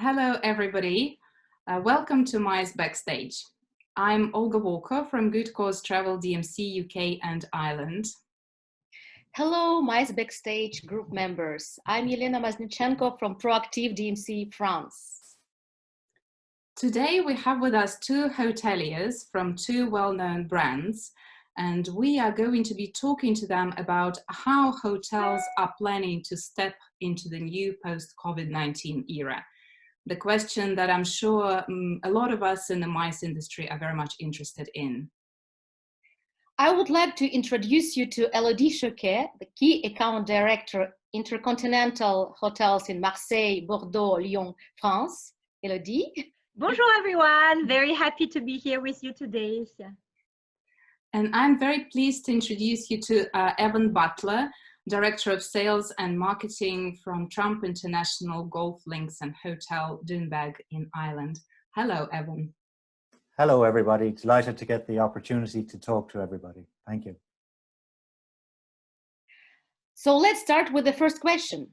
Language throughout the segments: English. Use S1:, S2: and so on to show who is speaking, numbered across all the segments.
S1: Hello, everybody. Welcome to Mice Backstage. I'm Olga Walker from Good Cause Travel DMC UK and Ireland.
S2: Hello, Mice Backstage group members. I'm Elena Maznichenko from Proactive DMC France.
S1: Today we have with us two hoteliers from two well-known brands, and we are going to be talking to them about how hotels are planning to step into the new post-COVID-19 era. The question that I'm sure a lot of us in the MICE industry are very much interested in.
S2: I would like to introduce you to Elodie Choquet, the Key Account Director, Intercontinental Hotels in Marseille, Bordeaux, Lyon, France. Elodie.
S3: Bonjour everyone, very happy to be here with you today.
S1: And I'm very pleased to introduce you to Evan Butler, Director of Sales and Marketing from Trump International Golf Links and Hotel Doonbeg in Ireland. Hello, Evan.
S4: Hello, everybody. Delighted to get the opportunity to talk to everybody. Thank you.
S2: So let's start with the first question.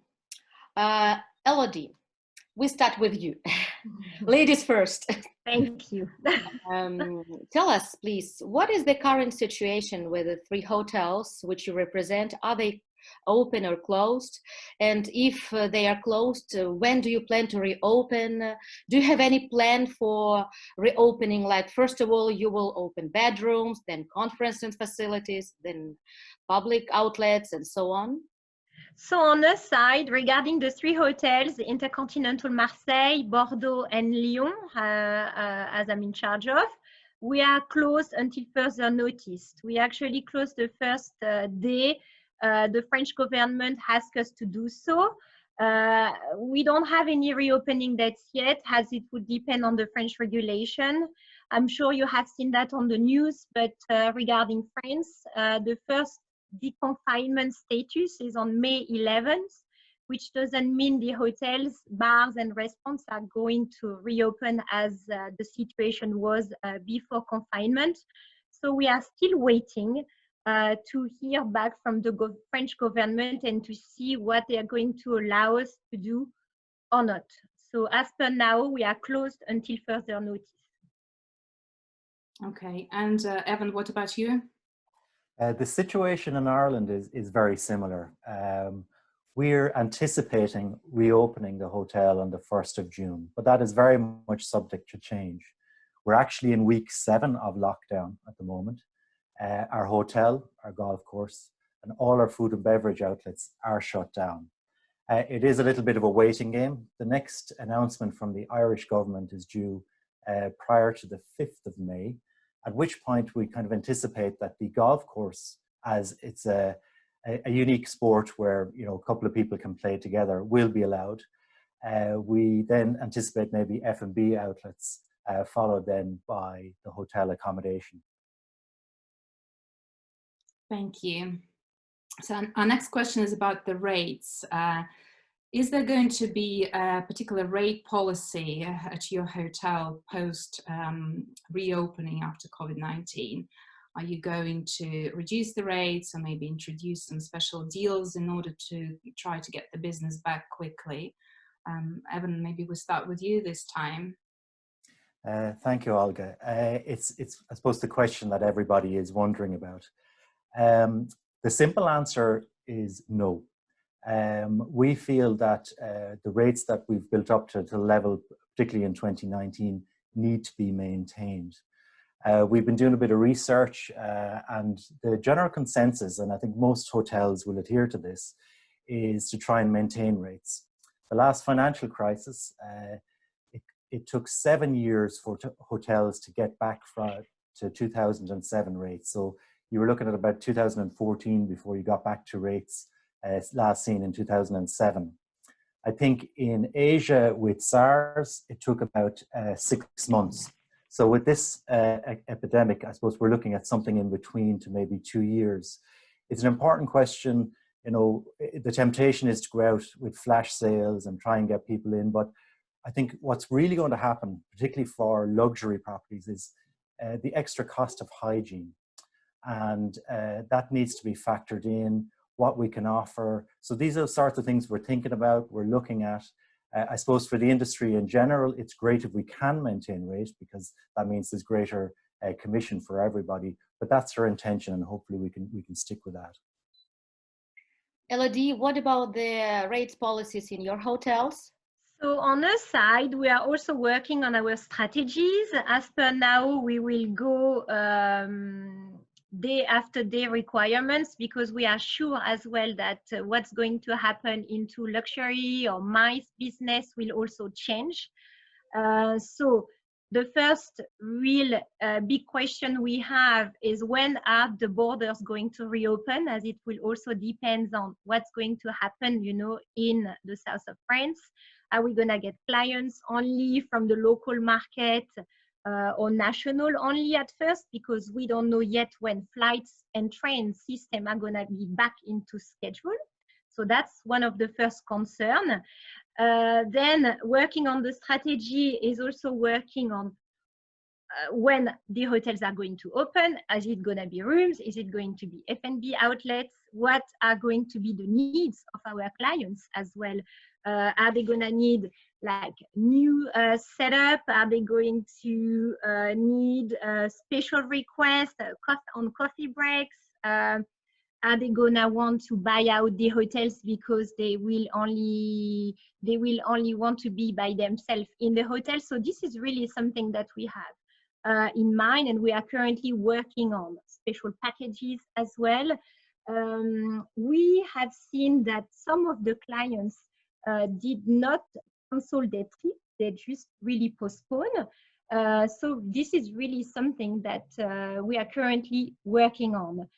S2: Elodie, we start with you. Ladies first.
S3: Thank you.
S2: Tell us, please, what is the current situation with the three hotels which you represent? Are they open or closed? And if they are closed, when do you plan to reopen? Do you have any plan for reopening? Like, first of all, you will open bedrooms, then conference facilities, then public outlets, and so on?
S3: So on the side, regarding the three hotels, Intercontinental Marseille, Bordeaux, and Lyon, as I'm in charge of, we are closed until further notice. We actually closed the first day. The French government asked us to do so. We don't have any reopening dates yet, as it would depend on the French regulation. I'm sure you have seen that on the news, but regarding France, the first deconfinement status is on May 11th, which doesn't mean the hotels, bars, and restaurants are going to reopen as the situation was before confinement. So we are still waiting to hear back from the French government and to see what they are going to allow us to do or not. So as per now, we are closed until further notice.
S1: Okay, and Evan, what about you?
S4: The situation in Ireland is very similar. We're anticipating reopening the hotel on the 1st of June, but that is very much subject to change. We're actually in week 7 of lockdown at the moment. Our hotel, our golf course, and all our food and beverage outlets are shut down. It is a little bit of a waiting game. The next announcement from the Irish government is due prior to the 5th of May, at which point we kind of anticipate that the golf course, as it's a unique sport where a couple of people can play together, will be allowed. We then anticipate maybe F&B outlets, followed then by the hotel accommodation.
S1: Thank you. So our next question is about the rates. Is there going to be a particular rate policy at your hotel post reopening after COVID-19? Are you going to reduce the rates or maybe introduce some special deals in order to try to get the business back quickly? Evan, maybe we'll start with you this time.
S4: Thank you, Olga. It's I suppose the question that everybody is wondering about. The simple answer is no. We feel that the rates that we've built up to the level, particularly in 2019, need to be maintained. We've been doing a bit of research and the general consensus, and I think most hotels will adhere to this, is to try and maintain rates. The last financial crisis, it took 7 years for hotels to get back to 2007 rates. So you were looking at about 2014 before you got back to rates last seen in 2007. I think in Asia with SARS, it took about 6 months. So with this epidemic, I suppose we're looking at something in between to maybe 2 years. It's an important question. The temptation is to go out with flash sales and try and get people in. But I think what's really going to happen, particularly for luxury properties, is the extra cost of hygiene. And that needs to be factored in, what we can offer. So these are the sorts of things we're thinking about, we're looking at. I suppose for the industry in general, it's great if we can maintain rate, because that means there's greater commission for everybody. But that's our intention, and hopefully we can stick with that.
S2: Elodie, what about the rates policies in your hotels?
S3: So on our side, we are also working on our strategies. As per now, we will go day after day requirements, because we are sure as well that what's going to happen into luxury or MICE business will also change. So the first real big question we have is, when are the borders going to reopen, as it will also depend on what's going to happen, you know, in the south of France. Are we going to get clients only from the local market or national only at first? Because we don't know yet when flights and train system are going to be back into schedule. So that's one of the first concerns. Then working on the strategy is also working on when the hotels are going to open. Is it going to be rooms? Is it going to be F&B outlets? What are going to be the needs of our clients as well? Are they going to need like new setup? Are they going to need special requests on coffee breaks? Are they gonna want to buy out the hotels because they will only want to be by themselves in the hotel? So this is really something that we have in mind, and we are currently working on special packages as well. We have seen that some of the clients did not cancel their trip; they just really postpone. So this is really something that we are currently working on.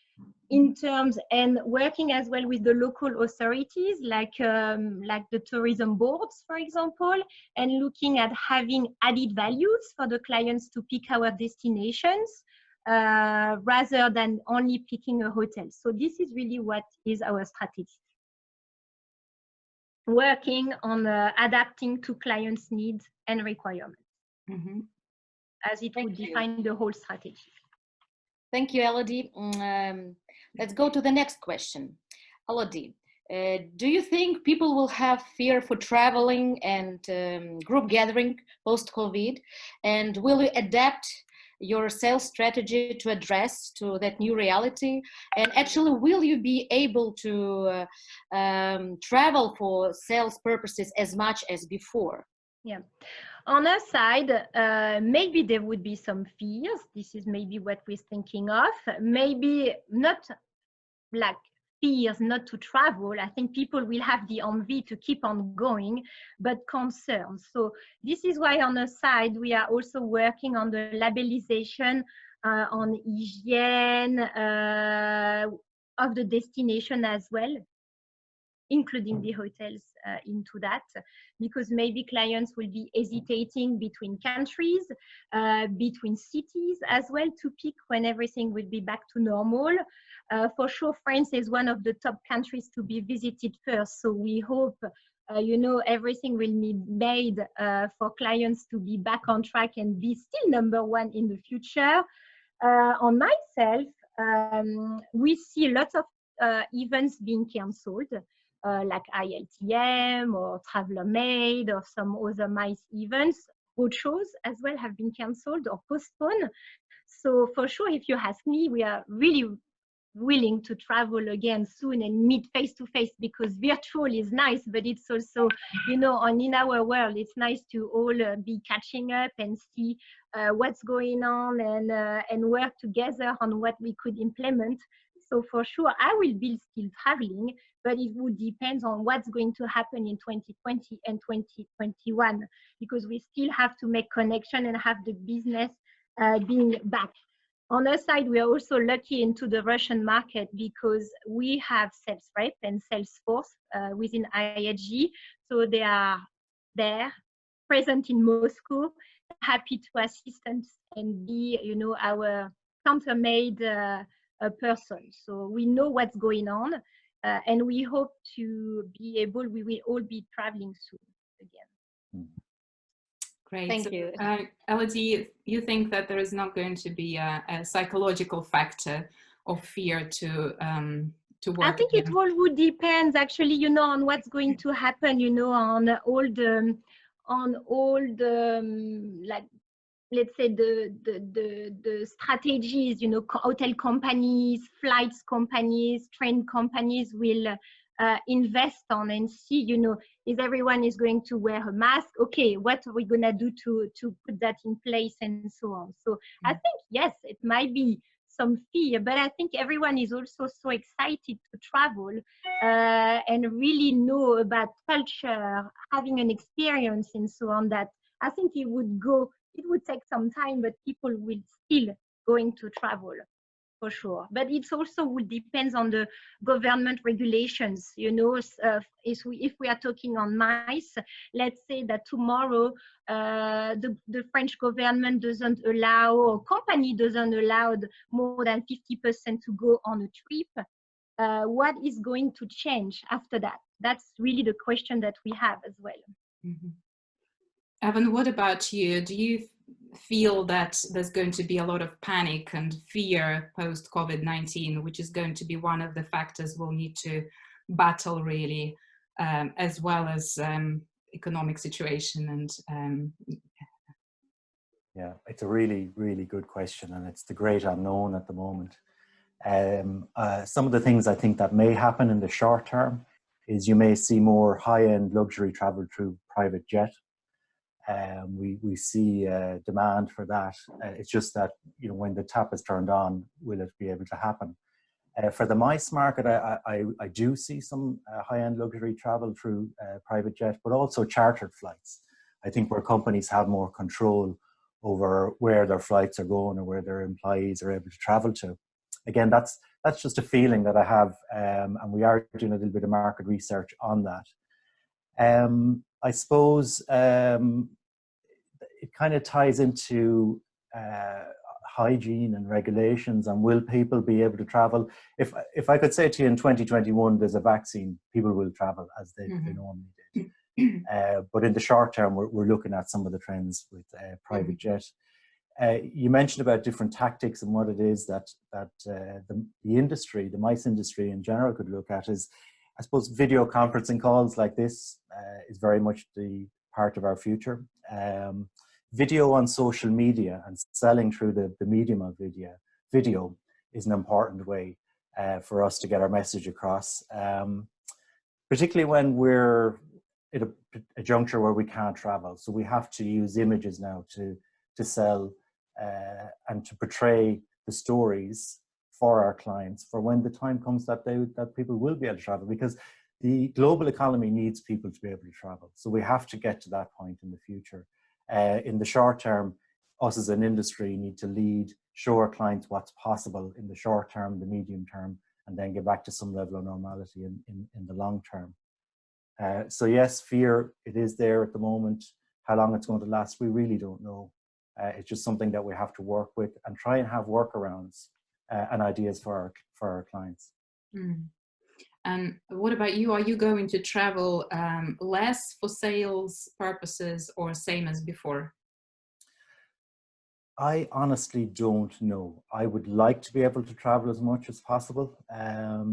S3: In terms, and working as well with the local authorities, like the tourism boards, for example, and looking at having added values for the clients to pick our destinations rather than only picking a hotel. So this is really what is our strategy. Working on adapting to clients' needs and requirements, as it would define the whole strategy.
S2: Thank you, Elodie. Let's go to the next question. Elodie, do you think people will have fear for traveling and group gathering post-COVID? And will you adapt your sales strategy to address to that new reality? And actually, will you be able to travel for sales purposes as much as before?
S3: Yeah. On our side, maybe there would be some fears. This is maybe what we're thinking of. Maybe not like fears not to travel. I think people will have the envy to keep on going, but concerns. So this is why on our side, we are also working on the labelization on hygiene of the destination as well, including the hotels into that, because maybe clients will be hesitating between countries, between cities as well, to pick when everything will be back to normal. For sure, France is one of the top countries to be visited first. So we hope, everything will be made for clients to be back on track and be still #1 in the future. On myself, we see lots of events being cancelled. Like ILTM or Traveler Made or some other MICE events. Road shows as well have been cancelled or postponed. So for sure, if you ask me, we are really willing to travel again soon and meet face to face, because virtual is nice, but it's also, in our world, it's nice to all be catching up and see what's going on and work together on what we could implement. So for sure, I will be still traveling, but it would depend on what's going to happen in 2020 and 2021, because we still have to make connection and have the business being back. On our side, we are also lucky into the Russian market because we have sales rep and sales force within IHG. So they are there, present in Moscow, happy to assist us and be, our counter-made person. So we know what's going on, and we hope to be able, we will all be traveling soon again.
S1: Great.
S2: Thank you.
S1: Elodie, you think that there is not going to be a psychological factor of fear to to
S3: I
S1: work
S3: think it
S1: again?
S3: all would depend actually, you know, on what's going to happen, you know, on all the like, let's say the strategies, you know, hotel companies, flights companies, train companies will invest on and see, you know, is everyone is going to wear a mask? Okay, what are we gonna do to put that in place and so on? So I think yes, it might be some fear, but I think everyone is also so excited to travel and really know about culture, having an experience and so on, that I think it would take some time, but people will still going to travel for sure. But it also will depends on the government regulations. You know, if we are talking on MICE, let's say that tomorrow the French government doesn't allow, or company doesn't allow more than 50% to go on a trip. What is going to change after that? That's really the question that we have as well.
S1: Mm-hmm. Evan, what about you? Do you feel that there's going to be a lot of panic and fear post COVID-19, which is going to be one of the factors we'll need to battle really, as well as economic situation and
S4: Yeah, it's a really, really good question, and it's the great unknown at the moment. Some of the things I think that may happen in the short term is you may see more high-end luxury travel through private jet. We see demand for that. It's just that, you know, when the tap is turned on, will it be able to happen? For the MICE market, I do see some high-end luxury travel through private jet, but also chartered flights. I think where companies have more control over where their flights are going or where their employees are able to travel to. Again, that's just a feeling that I have, and we are doing a little bit of market research on that. I suppose it kind of ties into hygiene and regulations, and will people be able to travel? If I could say to you in 2021 there's a vaccine, people will travel as they normally did. But in the short term, we're looking at some of the trends with private jet. You mentioned about different tactics, and what it is that the industry, the MICE industry in general, could look at is, I suppose, video conferencing calls like this is very much the part of our future. Video on social media and selling through the medium of video is an important way for us to get our message across, particularly when we're at a juncture where we can't travel. So we have to use images now to sell and to portray the stories for our clients for when the time comes that people will be able to travel, because the global economy needs people to be able to travel. So we have to get to that point in the future. In the short term, us as an industry need to lead, show our clients what's possible in the short term, the medium term, and then get back to some level of normality in the long term. So yes, fear, it is there at the moment. How long it's going to last, we really don't know. It's just something that we have to work with and try and have workarounds and ideas for our clients.
S1: Mm. And what about you? Are you going to travel less for sales purposes or same as before?
S4: I honestly don't know. I would like to be able to travel as much as possible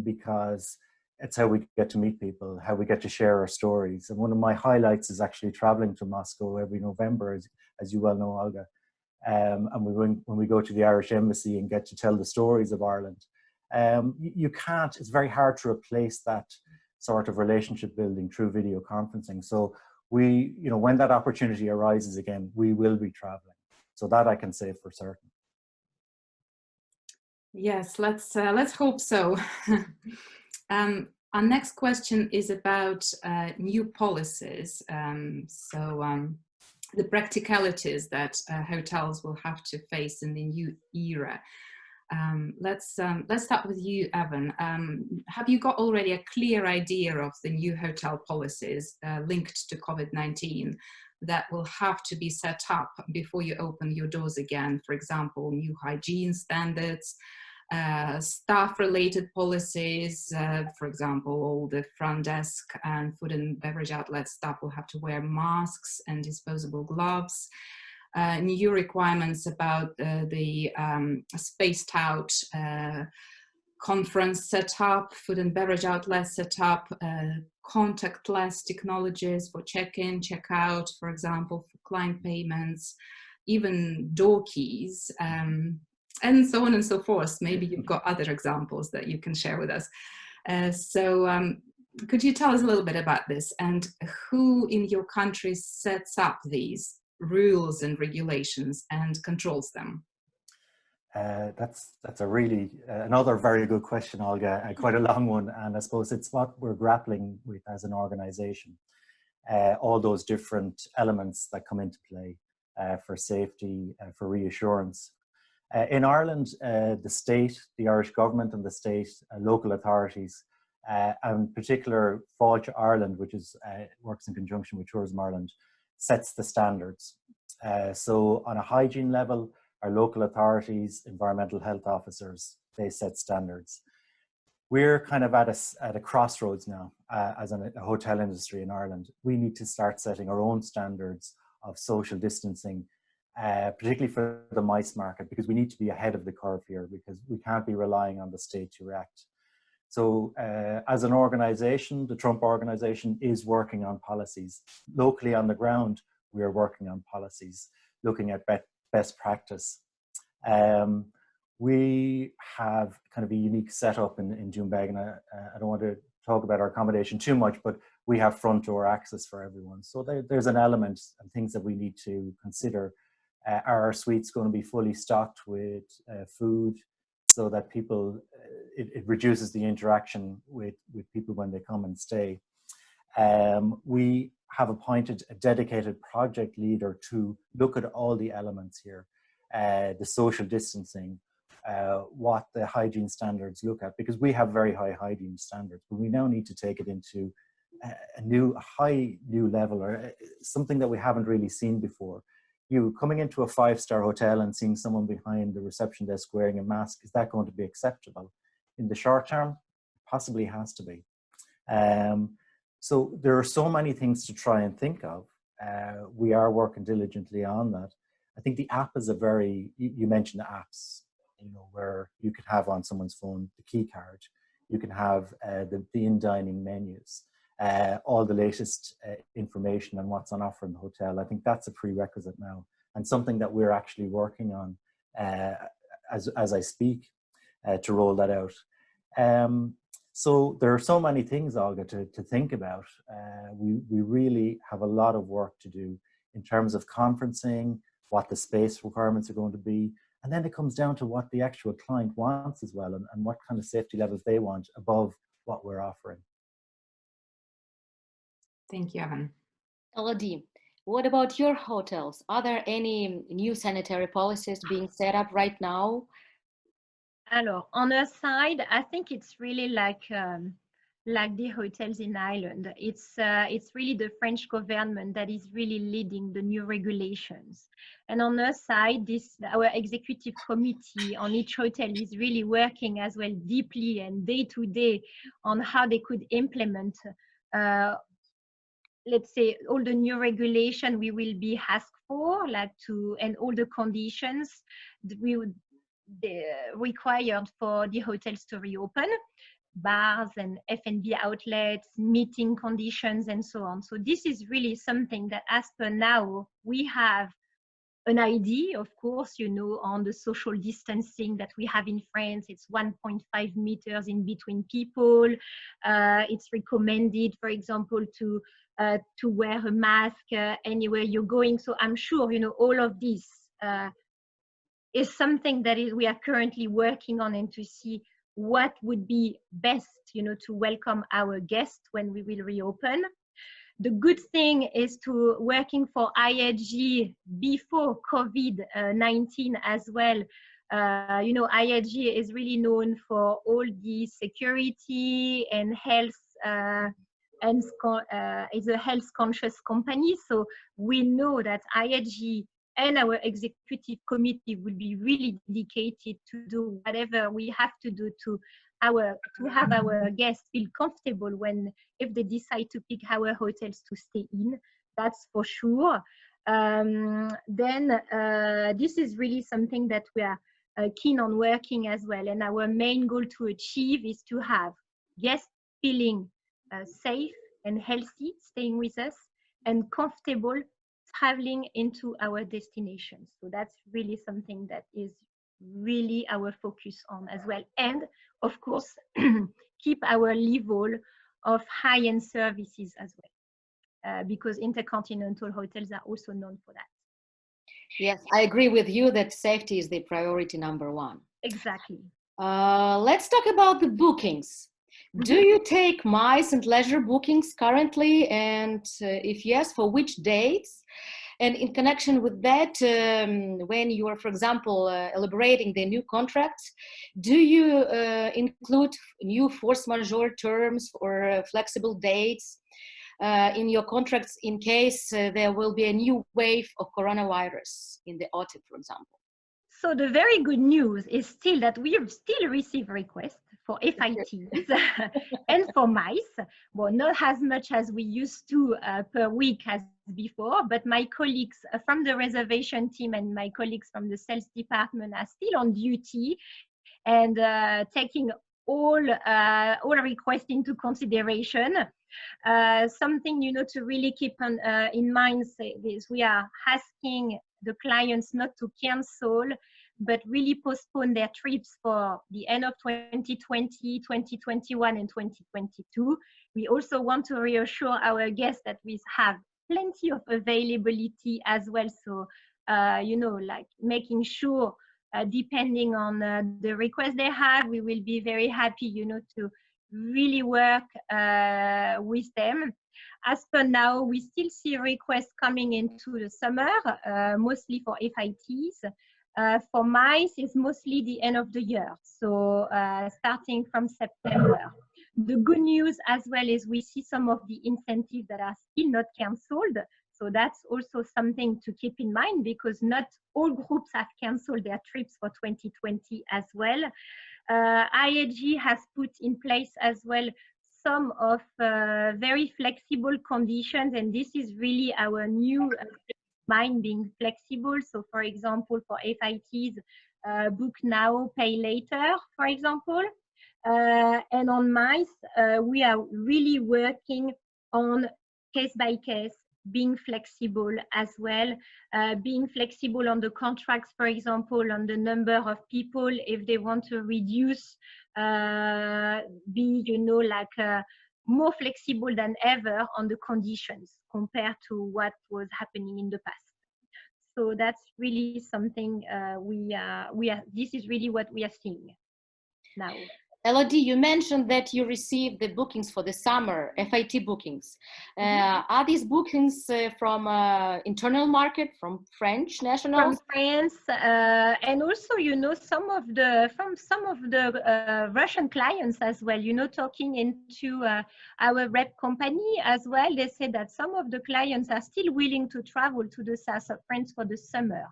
S4: because it's how we get to meet people, how we get to share our stories. And one of my highlights is actually traveling to Moscow every November, as you well know, Olga. And when we go to the Irish Embassy and get to tell the stories of Ireland. You can't, it's very hard to replace that sort of relationship building through video conferencing. So we, you know, when that opportunity arises again, we will be traveling. So that I can say for certain.
S1: Yes, let's hope so. Our next question is about new policies. The practicalities that hotels will have to face in the new era. Let's start with you, Evan. Have you got already a clear idea of the new hotel policies linked to COVID-19 that will have to be set up before you open your doors again? For example, new hygiene standards, staff-related policies. For example, all the front desk and food and beverage outlet staff will have to wear masks and disposable gloves. New requirements about the spaced out conference set up, food and beverage outlets set up, contactless technologies for check-in, check-out, for example, for client payments, even door keys, and so on and so forth. Maybe you've got other examples that you can share with us. Could you tell us a little bit about this, and who in your country sets up these rules and regulations and controls them?
S4: That's a really another very good question, Olga, quite a long one, and I suppose it's what we're grappling with as an organization. All those different elements that come into play for safety, for reassurance. In Ireland, the state, the Irish government and the state, local authorities, and in particular Fáilte Ireland, which is works in conjunction with Tourism Ireland, sets the standards. So on a hygiene level, our local authorities, environmental health officers, they set standards. We're kind of at a crossroads now as a hotel industry in Ireland. We need to start setting our own standards of social distancing, particularly for the MICE market, because we need to be ahead of the curve here, because we can't be relying on the state to react. So as an organization, the Trump organization is working on policies. Locally on the ground, we are working on policies, looking at best practice. We have kind of a unique setup in Doonbeg, and I don't want to talk about our accommodation too much, but we have front door access for everyone. So there's an element and things that we need to consider. Are our suites going to be fully stocked with food so that people, it reduces the interaction with people when they come and stay. We have appointed a dedicated project leader to look at all the elements here, the social distancing, what the hygiene standards look at, because we have very high hygiene standards, but we now need to take it into a high new level, or something that we haven't really seen before. You coming into a 5-star hotel and seeing someone behind the reception desk wearing a mask, is that going to be acceptable? In the short term, possibly has to be. So there are so many things to try and think of. We are working diligently on that. I think the app is you mentioned the apps, where you could have on someone's phone the key card. You can have the in-dining menus, all the latest information on what's on offer in the hotel. I think that's a prerequisite now, and something that we're actually working on as I speak to roll that out. So there are so many things, Olga, to think about. We really have a lot of work to do in terms of conferencing, what the space requirements are going to be. And then it comes down to what the actual client wants as well, and what kind of safety levels they want above what we're offering.
S1: Thank you, Evan.
S2: Elodie, what about your hotels? Are there any new sanitary policies being set up right now?
S3: Alors, on our side, I think it's really like the hotels in Ireland. It's really the French government that is really leading the new regulations. And on our side, our executive committee on each hotel is really working as well deeply and day to day on how they could implement, let's say, all the new regulation we will be asked for, and all the conditions that we would required for the hotels to reopen, bars and F&B outlets, meeting conditions, and so on. So this is really something that, as per now, we have an idea, of course, on the social distancing that we have in France. It's 1.5 meters in between people. It's recommended, for example, to wear a mask anywhere you're going. So I'm sure, all of this is something that we are currently working on, and to see what would be best, to welcome our guests when we will reopen. The good thing is to working for IHG before COVID-19 as well. IHG is really known for all the security and health, is a health conscious company. So we know that IHG and our executive committee will be really dedicated to do whatever we have to do to have our guests feel comfortable if they decide to pick our hotels to stay in. That's for sure. Then this is really something that we are keen on working as well. And our main goal to achieve is to have guests feeling safe and healthy, staying with us, and comfortable traveling into our destinations. So that's really something that is really our focus on as well. And of course, keep our level of high-end services as well, because Intercontinental Hotels are also known for that.
S2: Yes, I agree with you that safety is the priority number one.
S3: Exactly.
S2: Let's talk about the bookings. Do you take MICE and leisure bookings currently? And if yes, for which dates? And in connection with that, when you are, for example, elaborating the new contracts, do you include new force majeure terms or flexible dates in your contracts in case there will be a new wave of coronavirus in the autumn, for example?
S3: So the very good news is still that we still receive requests for FITs and for MICE. Well, not as much as we used to per week as before, but my colleagues from the reservation team and my colleagues from the sales department are still on duty and taking all requests into consideration. Something, you know, to really keep on, in mind is we are asking the clients not to cancel, but really postpone their trips for the end of 2020, 2021, and 2022. We also want to reassure our guests that we have plenty of availability as well. So, you know, like making sure, depending on the request they have, we will be very happy, you know, to really work with them. As per now, we still see requests coming into the summer, mostly for FITs. For MICE, it's mostly the end of the year, so starting from September. The good news as well is we see some of the incentives that are still not cancelled. So that's also something to keep in mind, because not all groups have cancelled their trips for 2020 as well. IAG has put in place as well some of very flexible conditions, and this is really our new mind, being flexible. So for example, for FITs, book now, pay later, for example. And on MICE, we are really working on case by case, being flexible as well, being flexible on the contracts, for example, on the number of people, if they want to reduce, be, you know, like more flexible than ever on the conditions compared to what was happening in the past. So that's really something this is really what we are seeing now.
S2: Elodie, you mentioned that you received the bookings for the summer, FIT bookings. Are these bookings from internal market, from French nationals?
S3: From France, and also, you know, from some of the Russian clients as well, you know, talking into our rep company as well, they said that some of the clients are still willing to travel to the south of France for the summer.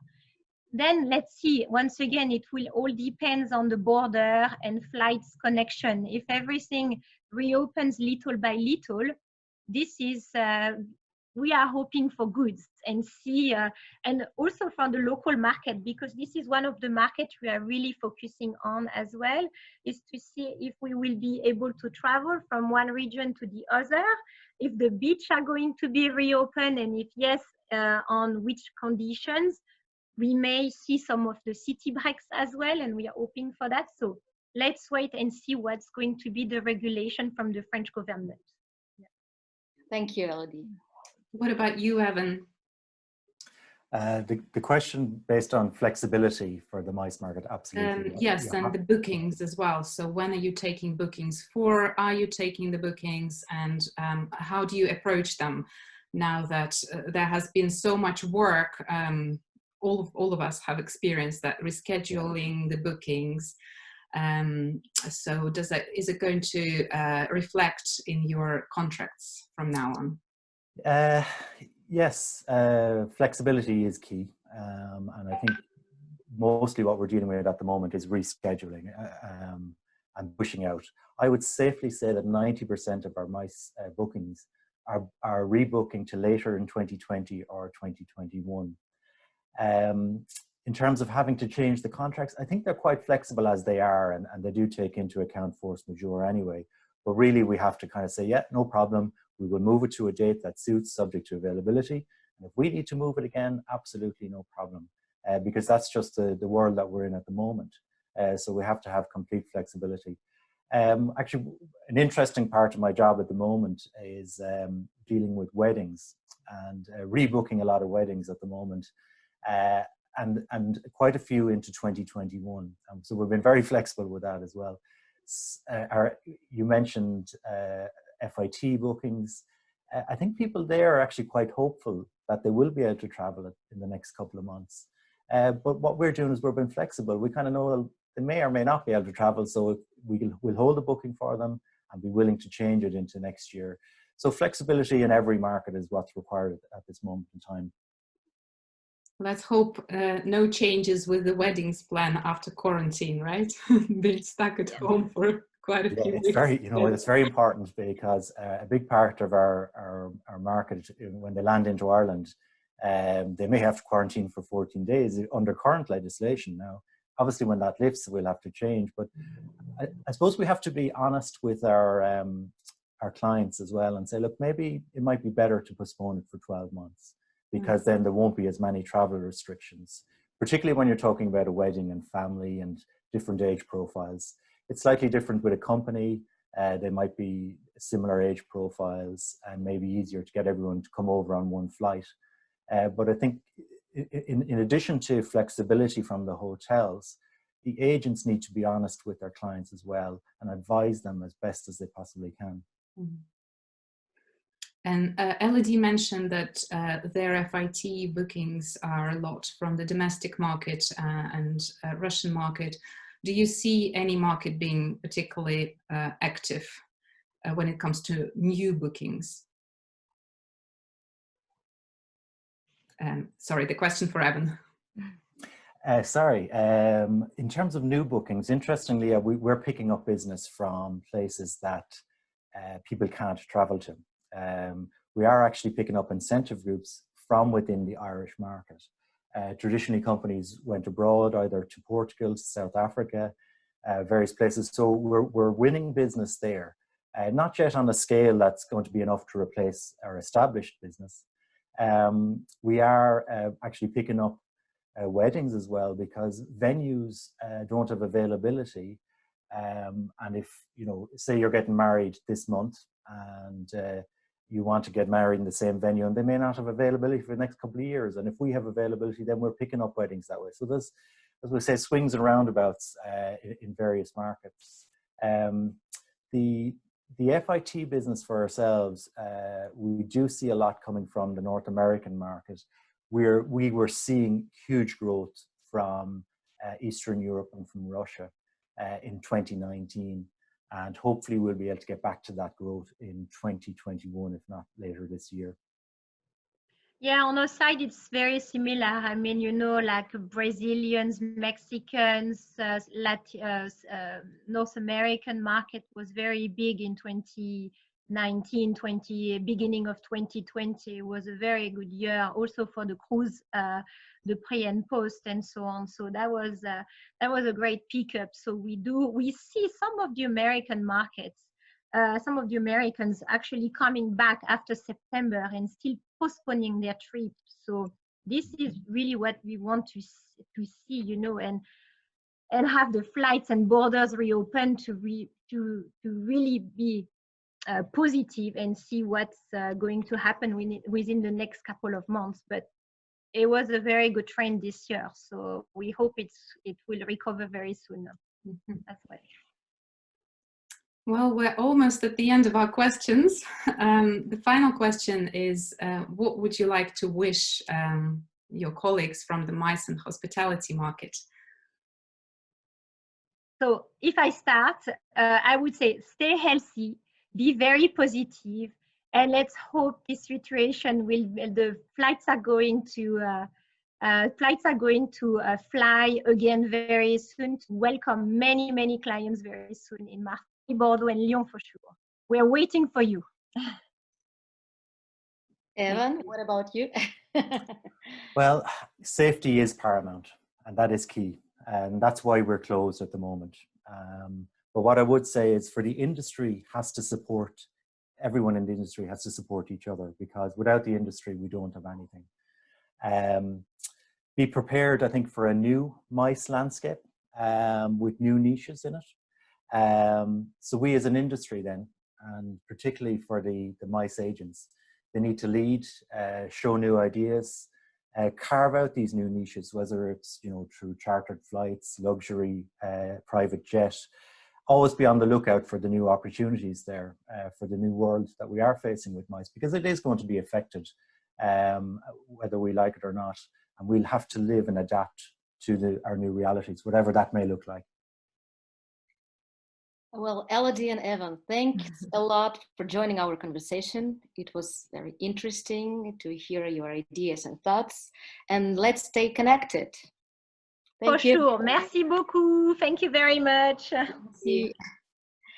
S3: Then let's see, once again, it will all depend on the border and flights connection. If everything reopens little by little, this is, we are hoping for goods and see, and also from the local market, because this is one of the markets we are really focusing on as well, is to see if we will be able to travel from one region to the other, if the beach are going to be reopened, and if yes, on which conditions. We may see some of the city breaks as well, and we are hoping for that. So let's wait and see what's going to be the regulation from the French government. Yeah.
S2: Thank you, Elodie.
S1: What about you, Evan?
S4: The question based on flexibility for the MICE market, absolutely.
S1: Yes, and the bookings as well. So when are you taking bookings for? Are you taking the bookings, and how do you approach them now that there has been so much work? All of us have experienced that, rescheduling the bookings. So is it going to reflect in your contracts from now on?
S4: Yes, flexibility is key. And I think mostly what we're dealing with at the moment is rescheduling and pushing out. I would safely say that 90% of our MICE bookings are rebooking to later in 2020 or 2021. in terms of having to change the contracts, I think they're quite flexible as they are, and they do take into account force majeure anyway. But really, we have to kind of say, yeah, no problem. We will move it to a date that suits, subject to availability. And if we need to move it again, absolutely no problem, because that's just the world that we're in at the moment. So we have to have complete flexibility. Actually, an interesting part of my job at the moment is dealing with weddings and rebooking a lot of weddings at the moment. And quite a few into 2021. So we've been very flexible with that as well. You mentioned FIT bookings. I think people there are actually quite hopeful that they will be able to travel in the next couple of months. But what we're doing is we're being flexible. We kind of know they may or may not be able to travel, so we'll hold the booking for them and be willing to change it into next year. So flexibility in every market is what's required at this moment in time.
S1: Let's hope no changes with the weddings plan after quarantine, right? They're stuck at home for quite a few weeks.
S4: It's very important, because a big part of our market, when they land into Ireland, they may have to quarantine for 14 days under current legislation. Now, obviously, when that lifts, we'll have to change. But I suppose we have to be honest with our clients as well and say, look, maybe it might be better to postpone it for 12 months. Because then there won't be as many travel restrictions, particularly when you're talking about a wedding and family and different age profiles. It's slightly different with a company. They might be similar age profiles and maybe easier to get everyone to come over on one flight. But I think in addition to flexibility from the hotels, the agents need to be honest with their clients as well and advise them as best as they possibly can.
S1: Mm-hmm. And Elodie mentioned that their FIT bookings are a lot from the domestic market and Russian market. Do you see any market being particularly active when it comes to new bookings? Sorry, the question for Evan.
S4: In terms of new bookings, interestingly, we're picking up business from places that people can't travel to. We are actually picking up incentive groups from within the Irish market. Traditionally, companies went abroad, either to Portugal, to South Africa, various places. So we're winning business there, not yet on a scale that's going to be enough to replace our established business. We are actually picking up weddings as well, because venues don't have availability. And if, say you're getting married this month and you want to get married in the same venue, and they may not have availability for the next couple of years. And if we have availability, then we're picking up weddings that way. So there's, as we say, swings and roundabouts in various markets. The FIT business for ourselves, we do see a lot coming from the North American market, where we were seeing huge growth from Eastern Europe and from Russia in 2019. And hopefully we'll be able to get back to that growth in 2021, if not later this year.
S3: Yeah, on our side, it's very similar. I mean, like Brazilians, Mexicans, North American market was very big in 2019, beginning of 2020 was a very good year also for the cruise, the pre and post and so on. So that was a great pickup. So we see some of the American markets, some of the Americans actually coming back after September and still postponing their trips. So this is really what we want to see, and have the flights and borders reopened to really be positive and see what's going to happen within the next couple of months. But it was a very good trend this year, so we hope it will recover very soon as well.
S1: Well, we're almost at the end of our questions. The final question is, what would you like to wish your colleagues from the MICE and hospitality market?
S3: So if I start, I would say stay healthy, be very positive, and let's hope this situation the flights are going to fly again very soon to welcome many clients very soon in Marseille, Bordeaux, and Lyon for sure. We're waiting for you.
S2: Evan, what about you?
S4: Well, safety is paramount. and that is key. And that's why we're closed at the moment. But what I would say is for the industry has to support, everyone in the industry has to support each other, because without the industry, we don't have anything. Be prepared, I think, for a new MICE landscape with new niches in it. So we as an industry then, and particularly for the MICE agents, they need to lead, show new ideas, carve out these new niches, whether it's, you know, through chartered flights, luxury, private jet. Always be on the lookout for the new opportunities there, for the new world that we are facing with MICE, because it is going to be affected, whether we like it or not, and we'll have to live and adapt to our new realities, whatever that may look like.
S2: Well, Elodie and Evan, thanks a lot for joining our conversation. It was very interesting to hear your ideas and thoughts, and let's stay connected.
S3: Thank you. Sure. Merci beaucoup. Thank you very much.
S2: See you.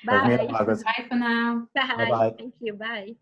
S3: Bye.
S1: Bye for now.
S3: Bye.
S4: Bye-bye.
S3: Thank you. Bye.